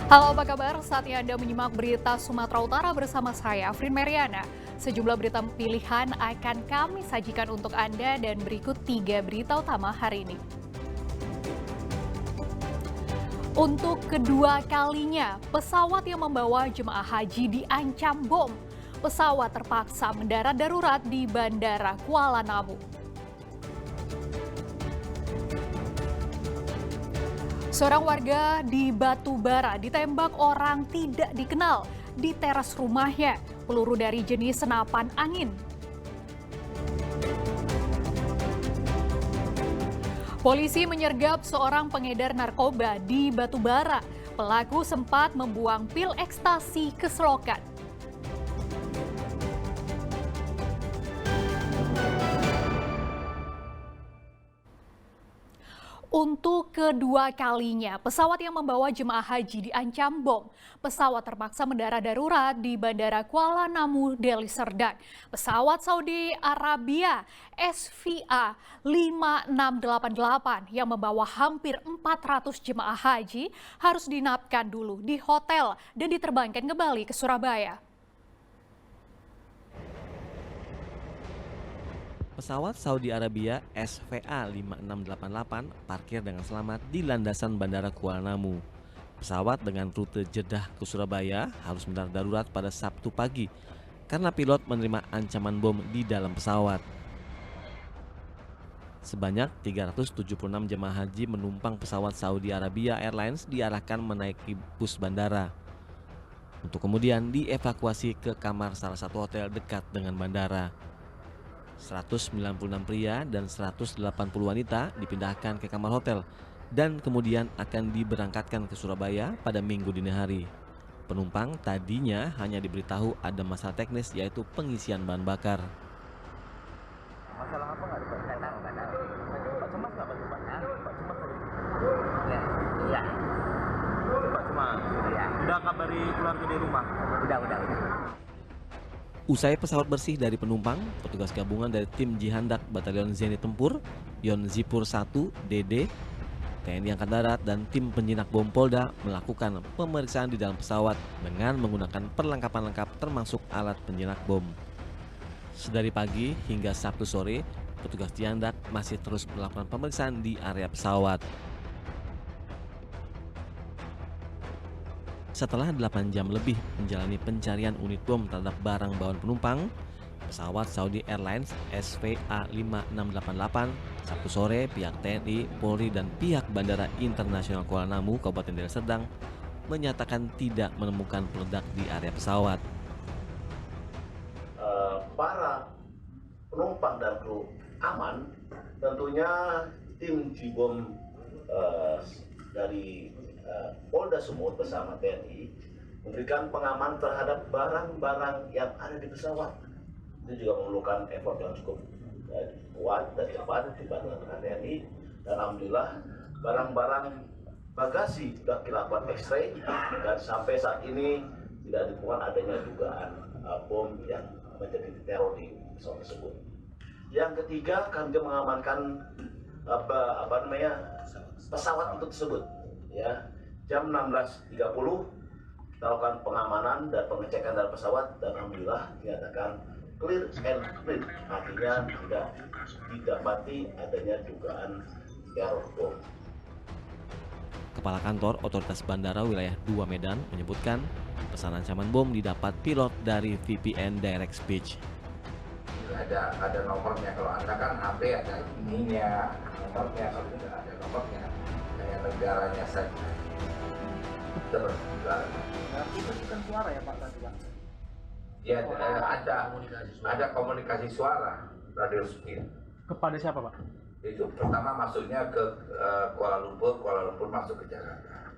Halo, apa kabar? Saatnya Anda menyimak berita Sumatera Utara bersama saya, Afrin Meriana. Sejumlah berita pilihan akan kami sajikan untuk Anda dan berikut 3 berita utama hari ini. Untuk kedua kalinya, pesawat yang membawa jemaah haji diancam bom. Pesawat terpaksa mendarat darurat di Bandara Kuala Namu. Seorang warga di Batubara ditembak orang tidak dikenal di teras rumahnya. Peluru dari jenis senapan angin. Polisi menyergap seorang pengedar narkoba di Batubara. Pelaku sempat membuang pil ekstasi ke selokan. Untuk kedua kalinya, pesawat yang membawa jemaah haji diancam bom. Pesawat terpaksa mendarat darurat di Bandara Kuala Namu, Deli Serdang. Pesawat Saudi Arabia SVA 5688 yang membawa hampir 400 jemaah haji harus dinapkan dulu di hotel dan diterbangkan kembali ke Surabaya. Pesawat Saudi Arabia SVA 5688 parkir dengan selamat di landasan Bandara Kuala Namu. Pesawat dengan rute Jeddah ke Surabaya harus mendarat darurat pada Sabtu pagi karena pilot menerima ancaman bom di dalam pesawat. Sebanyak 376 jemaah haji menumpang pesawat Saudi Arabia Airlines diarahkan menaiki bus bandara untuk kemudian dievakuasi ke kamar salah satu hotel dekat dengan bandara. 196 pria dan 180 wanita dipindahkan ke kamar hotel dan kemudian akan diberangkatkan ke Surabaya pada Minggu dini hari. Penumpang tadinya hanya diberitahu ada masalah teknis yaitu pengisian bahan bakar. Masalah apa nggak ada Pak? Nggak tahu. Pak Cemas nggak Pak? Pak Cemas tadi? Iya. Pak Cemas? Iya. Udah kabari keluarga di rumah? Udah. Usai pesawat bersih dari penumpang, petugas gabungan dari tim Jihandak Batalion Zenit Tempur, Yon Zipur 1 DD, TNI Angkatan Darat dan tim penjinak bom Polda melakukan pemeriksaan di dalam pesawat dengan menggunakan perlengkapan lengkap termasuk alat penjinak bom. Sedari pagi hingga Sabtu sore, petugas Jihandak masih terus melakukan pemeriksaan di area pesawat. Setelah 8 jam lebih menjalani pencarian unit bom terhadap barang bawaan penumpang, pesawat Saudi Airlines SVA 5688 Sabtu sore pihak TNI, Polri dan pihak Bandara Internasional Kuala Namu, Kabupaten Deli Serdang menyatakan tidak menemukan peledak di area pesawat. Para penumpang dan kru aman, tentunya tim Jibom dari Polda Sumut bersama TNI memberikan pengaman terhadap barang-barang yang ada di pesawat. Itu juga memerlukan effort yang cukup kuat dan cepat dibantu dengan TNI. Dan alhamdulillah barang-barang bagasi sudah dilakukan X-ray dan sampai saat ini tidak ditemukan adanya dugaan bom yang menjadi teror di pesawat tersebut. Yang ketiga, kami juga mengamankan pesawat itu tersebut. Ya, jam 16.30 kita lakukan pengamanan dan pengecekan dari pesawat dan alhamdulillah dinyatakan clear and clean, artinya tidak didapati adanya dugaan teror bom. Kepala Kantor Otoritas Bandara Wilayah 2 Medan menyebutkan pesan ancaman bom didapat pilot dari VPN Direct Speech. Ada nomornya, kalau Anda kan HP ada ininya, nomornya, kalau tidak ada nomornya, hanya negaranya saja. Terus Itu bukan suara ya Pak tadi Pak? ya ada komunikasi suara radio speed. Kepada siapa Pak? Itu pertama masuknya ke Kuala Lumpur masuk ke Jakarta.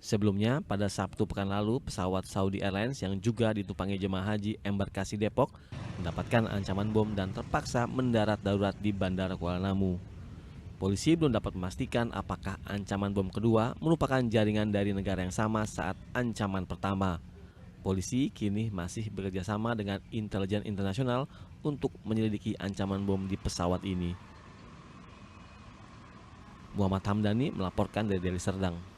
Sebelumnya, pada Sabtu pekan lalu, pesawat Saudi Airlines yang juga ditumpangi jemaah haji Embarkasi Depok mendapatkan ancaman bom dan terpaksa mendarat darurat di Bandara Kuala Namu. Polisi belum dapat memastikan apakah ancaman bom kedua merupakan jaringan dari negara yang sama saat ancaman pertama. Polisi kini masih bekerja sama dengan intelijen internasional untuk menyelidiki ancaman bom di pesawat ini. Muhammad Hamdani melaporkan dari Deli Serdang.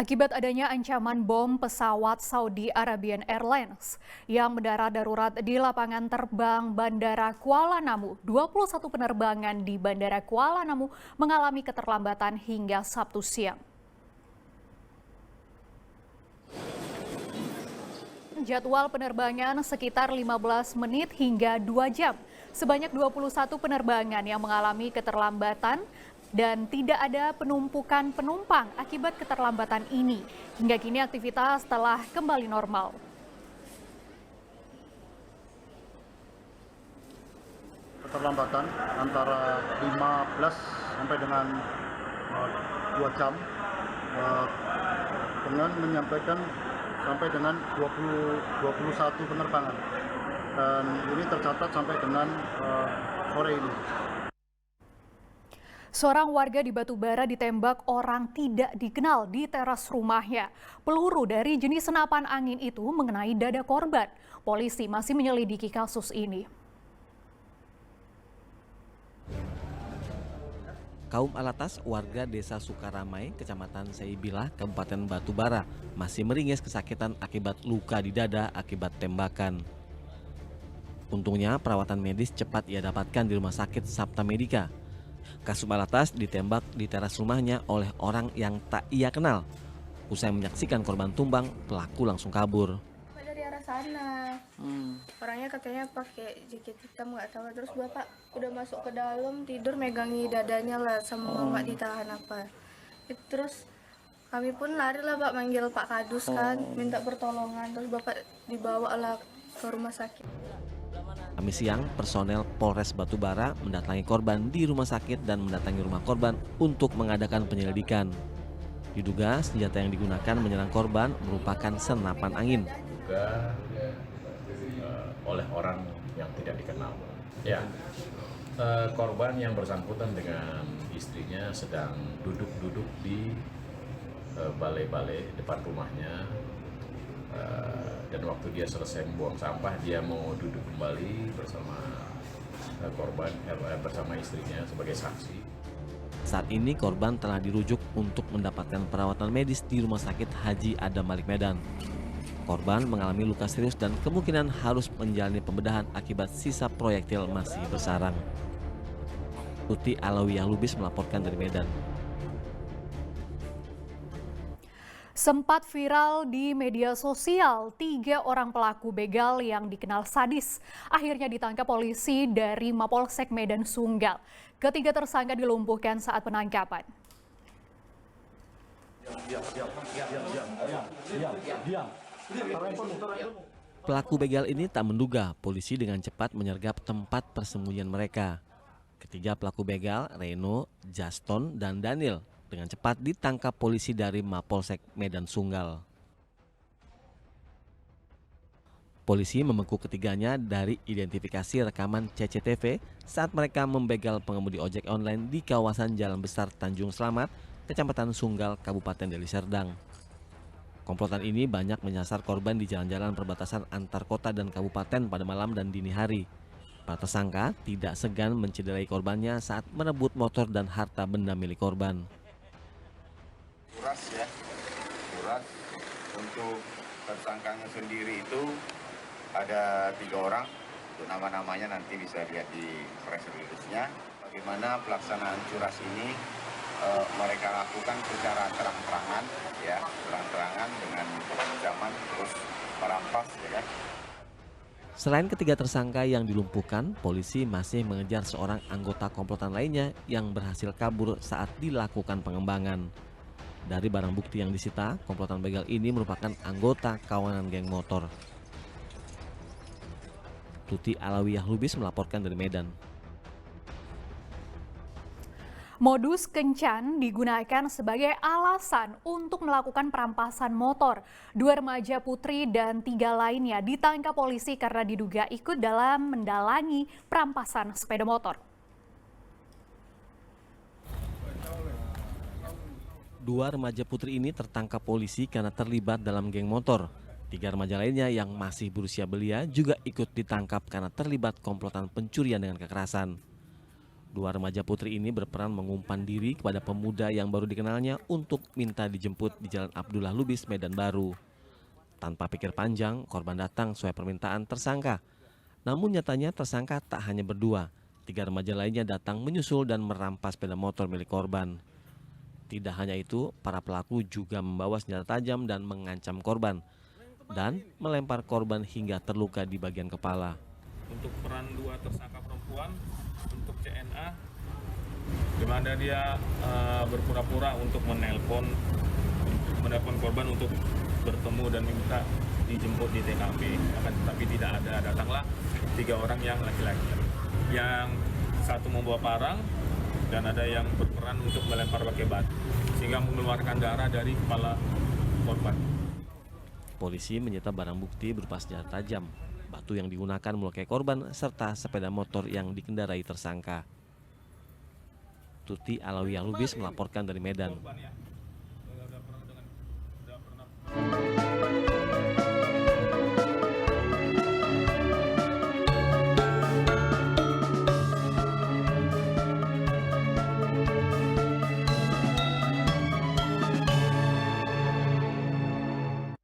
Akibat adanya ancaman bom pesawat Saudi Arabian Airlines yang mendarat darurat di lapangan terbang Bandara Kuala Namu, 21 penerbangan di Bandara Kuala Namu mengalami keterlambatan hingga Sabtu siang. Jadwal penerbangan sekitar 15 menit hingga 2 jam. Sebanyak 21 penerbangan yang mengalami keterlambatan dan tidak ada penumpukan penumpang akibat keterlambatan ini. Hingga kini aktivitas telah kembali normal. Keterlambatan antara 15 sampai dengan 2 jam dengan menyampaikan sampai dengan 21 penerbangan. Dan ini tercatat sampai dengan sore ini. Seorang warga di Batubara ditembak orang tidak dikenal di teras rumahnya. Peluru dari jenis senapan angin itu mengenai dada korban. Polisi masih menyelidiki kasus ini. Kaum Alatas, warga Desa Sukaramai, Kecamatan Seibilah, Kabupaten Batubara, masih meringis kesakitan akibat luka di dada akibat tembakan. Untungnya perawatan medis cepat ia dapatkan di Rumah Sakit Sabta Medika. Kasum Alatas ditembak di teras rumahnya oleh orang yang tak ia kenal. Usai menyaksikan korban tumbang, pelaku langsung kabur. Dari arah sana, orangnya katanya pakai jaket hitam nggak tahu. Terus bapak udah masuk ke dalam tidur megangi dadanya lah sama mama ditahan apa. Terus kami pun lari lah pak manggil Pak Kadus kan, minta pertolongan. Terus bapak dibawa lah ke rumah sakit. Kamis siang, personel Polres Batubara mendatangi korban di rumah sakit dan mendatangi rumah korban untuk mengadakan penyelidikan. Diduga senjata yang digunakan menyerang korban merupakan senapan angin. Juga oleh orang yang tidak dikenal. Ya, korban yang bersangkutan dengan istrinya sedang duduk-duduk di balai-balai depan rumahnya. Dan waktu dia selesai membuang sampah, dia mau duduk kembali bersama korban bersama istrinya sebagai saksi. Saat ini korban telah dirujuk untuk mendapatkan perawatan medis di Rumah Sakit Haji Adam Malik Medan. Korban mengalami luka serius dan kemungkinan harus menjalani pembedahan akibat sisa proyektil masih bersarang. Tuti Alawiyah Lubis melaporkan dari Medan. Sempat viral di media sosial, 3 orang pelaku begal yang dikenal sadis akhirnya ditangkap polisi dari Mapolsek Medan Sunggal. Ketiga tersangka dilumpuhkan saat penangkapan. Pelaku begal ini tak menduga polisi dengan cepat menyergap tempat persembunyian mereka. Ketiga pelaku begal, Reno, Juston, dan Daniel, dengan cepat ditangkap polisi dari Mapolsek Medan Sunggal. Polisi membekuk ketiganya dari identifikasi rekaman CCTV saat mereka membegal pengemudi ojek online di kawasan Jalan Besar Tanjung Slamet, Kecamatan Sunggal, Kabupaten Deli Serdang. Komplotan ini banyak menyasar korban di jalan-jalan perbatasan antar kota dan kabupaten pada malam dan dini hari. Para tersangka tidak segan mencederai korbannya saat merebut motor dan harta benda milik korban. Kuras untuk tersangkanya sendiri itu ada 3 orang. Untuk nama-namanya nanti bisa lihat di press release-nya. Bagaimana pelaksanaan curas ini mereka lakukan secara terang-terangan, ya, terang-terangan dengan ancaman terus merampas, ya. Selain ketiga tersangka yang dilumpuhkan, polisi masih mengejar seorang anggota komplotan lainnya yang berhasil kabur saat dilakukan pengembangan. Dari barang bukti yang disita, komplotan begal ini merupakan anggota kawanan geng motor. Tuti Alawiyah Lubis melaporkan dari Medan. Modus kencan digunakan sebagai alasan untuk melakukan perampasan motor. 2 remaja putri dan 3 lainnya ditangkap polisi karena diduga ikut dalam mendalangi perampasan sepeda motor. 2 remaja putri ini tertangkap polisi karena terlibat dalam geng motor. 3 remaja lainnya yang masih berusia belia juga ikut ditangkap karena terlibat komplotan pencurian dengan kekerasan. Dua remaja putri ini berperan mengumpan diri kepada pemuda yang baru dikenalnya untuk minta dijemput di Jalan Abdullah Lubis, Medan Baru. Tanpa pikir panjang, korban datang sesuai permintaan tersangka. Namun nyatanya tersangka tak hanya berdua. 3 remaja lainnya datang menyusul dan merampas sepeda motor milik korban. Tidak hanya itu, para pelaku juga membawa senjata tajam dan mengancam korban dan melempar korban hingga terluka di bagian kepala. Untuk peran 2 tersangka perempuan, untuk CNA, di mana dia berpura-pura untuk menelpon korban untuk bertemu dan meminta dijemput di TKP, akan tetapi tidak ada. Datanglah 3 orang yang laki-laki, yang satu membawa parang dan ada yang berperan untuk melempar pakai batu sehingga mengeluarkan darah dari kepala korban. Polisi menyita barang bukti berupa senjata tajam, batu yang digunakan melukai korban, serta sepeda motor yang dikendarai tersangka. Tuti Alawiyah Lubis melaporkan dari Medan.